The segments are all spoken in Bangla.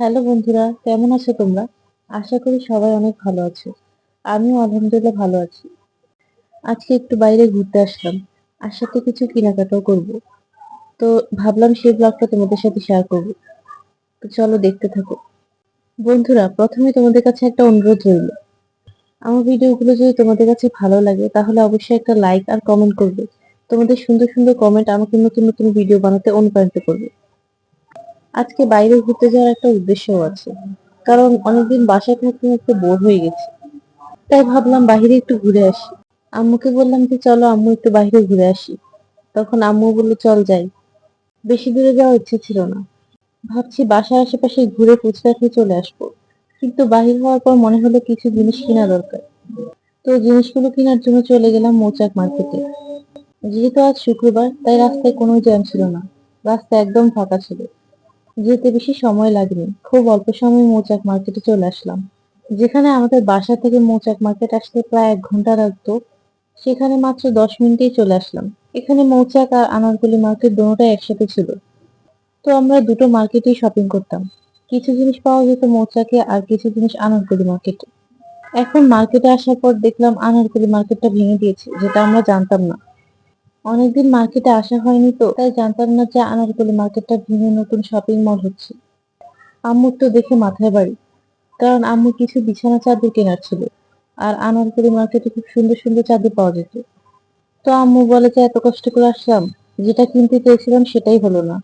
হ্যালো বন্ধুরা, কেমন আছো তোমরা? আশা করি সবাই অনেক ভালো আছো। আমিও আলহামদুলিল্লাহ ভালো আছি। আজকে একটু বাইরে ঘুরতে আসলাম। আর সাথে কিছু কেনাকাটাও করব। তো ভাবলাম সেই ব্লগটা তোমাদের সাথে শেয়ার করব। তো চলো দেখতে থাকো। বন্ধুরা, প্রথমে তোমাদের কাছে একটা অনুরোধ রইল। আমার ভিডিওগুলো যদি তোমাদের কাছে ভালো লাগে তাহলে অবশ্যই একটা লাইক আর কমেন্ট করবে। তোমাদের সুন্দর সুন্দর কমেন্ট আমাকে নতুন নতুন ভিডিও বানাতে অনুপ্রাণিত করবে। আজকে বাইরে ঘুরতে যাওয়ার একটা উদ্দেশ্যও আছে। কারণ অনেকদিন বাসায় থাকতে থাকতে বোর হয়ে গেছি। তাই ভাবলাম বাহিরে একটু ঘুরে আসি। আম্মুকে বললাম যে চলো আম্মু একটু বাইরে ঘুরে আসি। তখন আম্মু বলল চল যাই। বেশি দূরে যাওয়ার ইচ্ছে ছিল না। ভাবছি বাসার আশেপাশে ঘুরে ফুচকা খেয়ে চলে আসবো। কিন্তু বাহির হওয়ার পর মনে হলো কিছু জিনিস কেনা দরকার। তো জিনিসগুলো কেনার জন্য চলে গেলাম মৌচাক মার্কেটে। যেহেতু আজ শুক্রবার তাই রাস্তায় কোনো জ্যাম ছিল না। রাস্তা একদম ফাঁকা ছিল। যেতে বেশি সময় লাগেনি, খুব অল্প সময়ে মৌচাক মার্কেটে চলে আসলাম। যেখানে আমাদের বাসা থেকে মৌচাক মার্কেট আসতে প্রায় 1 ঘন্টা লাগতো, সেখানে মাত্র 10 মিনিটেই চলে আসলাম। এখানে মৌচাক আর আনারকলি মার্কেট দুটোটাই একসাথে ছিল। তো আমরা দুটো মার্কেটেই শপিং করতাম। কিছু জিনিস পাওয়া যেত মৌচাকে আর কিছু জিনিস আনারকলি মার্কেটে। এখন মার্কেটে আসার পর দেখলাম আনারকলি মার্কেটটা ভেঙে দিয়েছে, যেটা আমরা জানতাম না। অনেকদিন মার্কেটে আসা হয়নি তো তাই জানতাম না যে আনারকলি মার্কেটটা ভেঙে নতুন শপিং মল হচ্ছে। আম্মুর তো দেখে মাথায় বাড়ি, কারণ আম্মুর কিছু বিছানা চাদর কেনার ছিল। আর আনারকলি মার্কেটে খুব সুন্দর সুন্দর চাদর পাওয়া যেত। তো আম্মু বলে যে এত কষ্ট করে আসলাম, যেটা কিনতে চেয়েছিলাম সেটাই হলো না।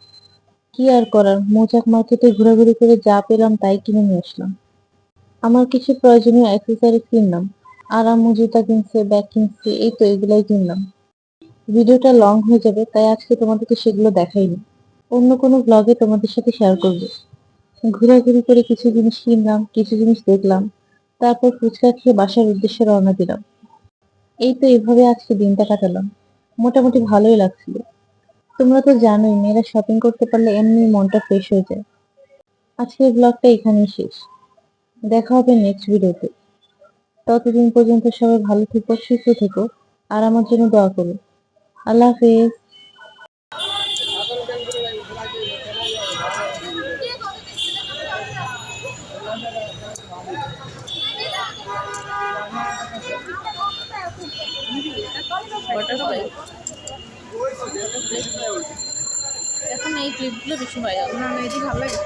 কি আর করার, মৌচাক মার্কেটে ঘোরাঘুরি করে যা পেলাম তাই কিনে নিয়ে আসলাম। আমার কিছু প্রয়োজনীয় অ্যাক্সেসরিজ কিনলাম। আর আম্মু জুতা কিনছে, ব্যাগ কিনছে, এই তো এগুলাই কিনলাম। ভিডিওটা লং হয়ে যাবে তাই আজকে তোমাদেরকে সেগুলো দেখাইনি। অন্য কোনো ব্লগে তোমাদের সাথে শেয়ার করবো। ঘোরাঘুরি করে কিছু জিনিস কিনলাম, কিছু জিনিস দেখলাম। তারপর ফুচকা খেয়ে বাসার উদ্দেশ্যে রওনা দিলাম। এই তো এভাবে আজকে দিনটা কাটালাম। মোটামুটি ভালোই লাগছিল। তোমরা তো জানোই মেয়েরা শপিং করতে পারলে এমনি মনটা ফ্রেশ হয়ে যায়। আজকের ব্লগটা এখানেই শেষ। দেখা হবে নেক্সট ভিডিওতে। ততদিন পর্যন্ত সবাই ভালো থেকো, সুস্থ থেকো। আর আমার জন্য দোয়া করো। আল্লাহ হাফেজ। বাটারফ্লাই এখন এই ক্লিপগুলো বেশি ভাইরাল। না না, এটি ভালো লাগে।